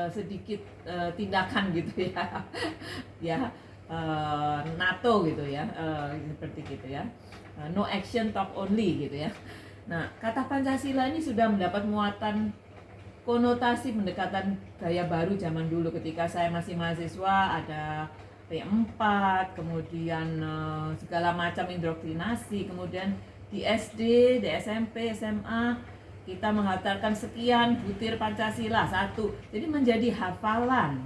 sedikit tindakan gitu ya, ya NATO gitu ya, seperti gitu ya, no action talk only gitu ya. Nah, kata Pancasila ini sudah mendapat muatan konotasi pendekatan gaya baru zaman dulu. Ketika saya masih mahasiswa ada P4, kemudian segala macam indoktrinasi, kemudian di SD, di SMP, SMA kita mengatakan sekian butir Pancasila satu. Jadi menjadi hafalan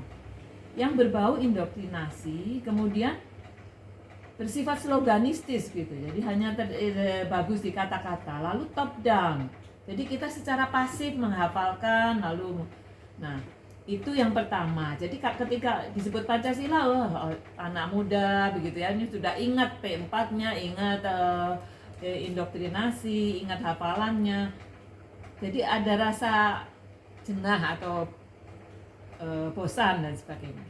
yang berbau indoktrinasi, kemudian bersifat sloganistis gitu. Jadi hanya bagus di kata-kata, lalu top down. Jadi kita secara pasif menghafalkan, lalu nah itu yang pertama. Jadi ketika disebut Pancasila, anak muda begitu ya, ini sudah ingat P4-nya, ingat indoktrinasi, ingat hafalannya. Jadi ada rasa jengah atau bosan dan sebagainya.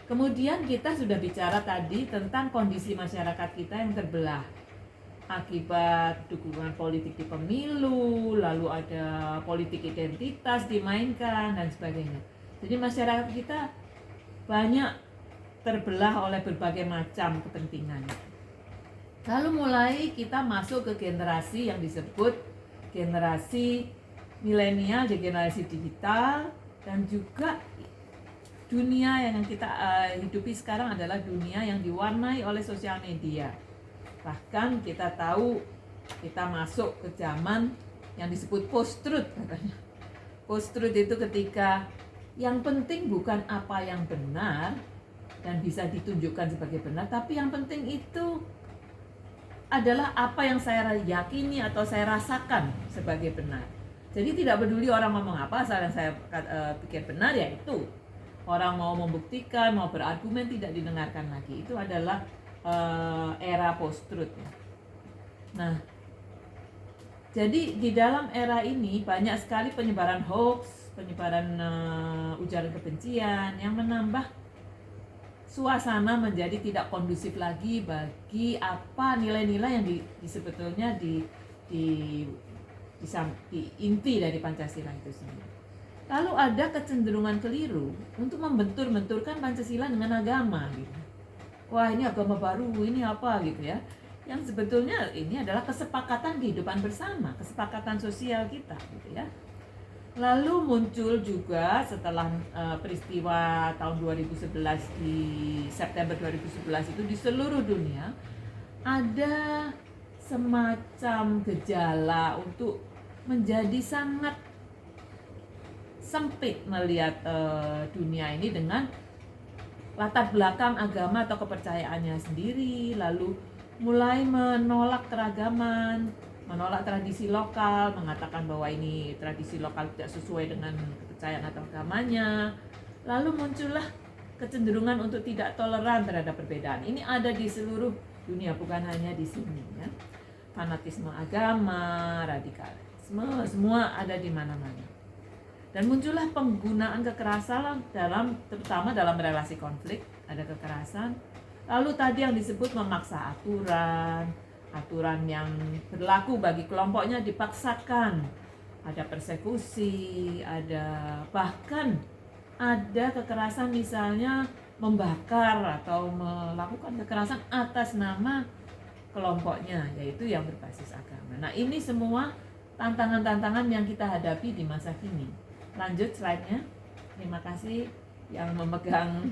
Kemudian kita sudah bicara tadi tentang kondisi masyarakat kita yang terbelah akibat dukungan politik di pemilu, lalu ada politik identitas dimainkan dan sebagainya. Jadi masyarakat kita banyak terbelah oleh berbagai macam kepentingan. Lalu mulai kita masuk ke generasi yang disebut generasi milenial, generasi digital, dan juga dunia yang kita hidupi sekarang adalah dunia yang diwarnai oleh sosial media. Bahkan kita tahu kita masuk ke zaman yang disebut post-truth katanya. Post-truth itu ketika yang penting bukan apa yang benar dan bisa ditunjukkan sebagai benar, tapi yang penting itu adalah apa yang saya yakini atau saya rasakan sebagai benar. Jadi tidak peduli orang ngomong apa, asal yang saya pikir benar ya itu. Orang mau membuktikan, mau berargumen tidak didengarkan lagi. Itu adalah era post-truth. Nah, jadi di dalam era ini banyak sekali penyebaran hoax, penyebaran ujaran kebencian yang menambah suasana menjadi tidak kondusif lagi bagi apa nilai-nilai yang sebetulnya di inti dari Pancasila itu sendiri. Lalu ada kecenderungan keliru untuk membentur-benturkan Pancasila dengan agama gitu. Wah, ini agama baru, ini apa gitu ya. Yang sebetulnya ini adalah kesepakatan kehidupan bersama, kesepakatan sosial kita gitu ya. Lalu muncul juga setelah peristiwa tahun 2011 di September 2011 itu di seluruh dunia ada semacam gejala untuk menjadi sangat sempit melihat dunia ini dengan latar belakang agama atau kepercayaannya sendiri, lalu mulai menolak keragaman, menolak tradisi lokal, mengatakan bahwa ini tradisi lokal tidak sesuai dengan kepercayaan atau agamanya. Lalu muncullah kecenderungan untuk tidak toleran terhadap perbedaan. Ini ada di seluruh dunia, bukan hanya di sini ya. Fanatisme agama, radikalisme, semua ada di mana-mana. Dan muncullah penggunaan kekerasan terutama dalam relasi konflik, ada kekerasan. Lalu tadi yang disebut memaksa aturan yang berlaku bagi kelompoknya dipaksakan. Ada persekusi, ada bahkan ada kekerasan misalnya membakar atau melakukan kekerasan atas nama kelompoknya, yaitu yang berbasis agama. Nah, ini semua tantangan-tantangan yang kita hadapi di masa kini. Lanjut slide-nya. Terima kasih yang memegang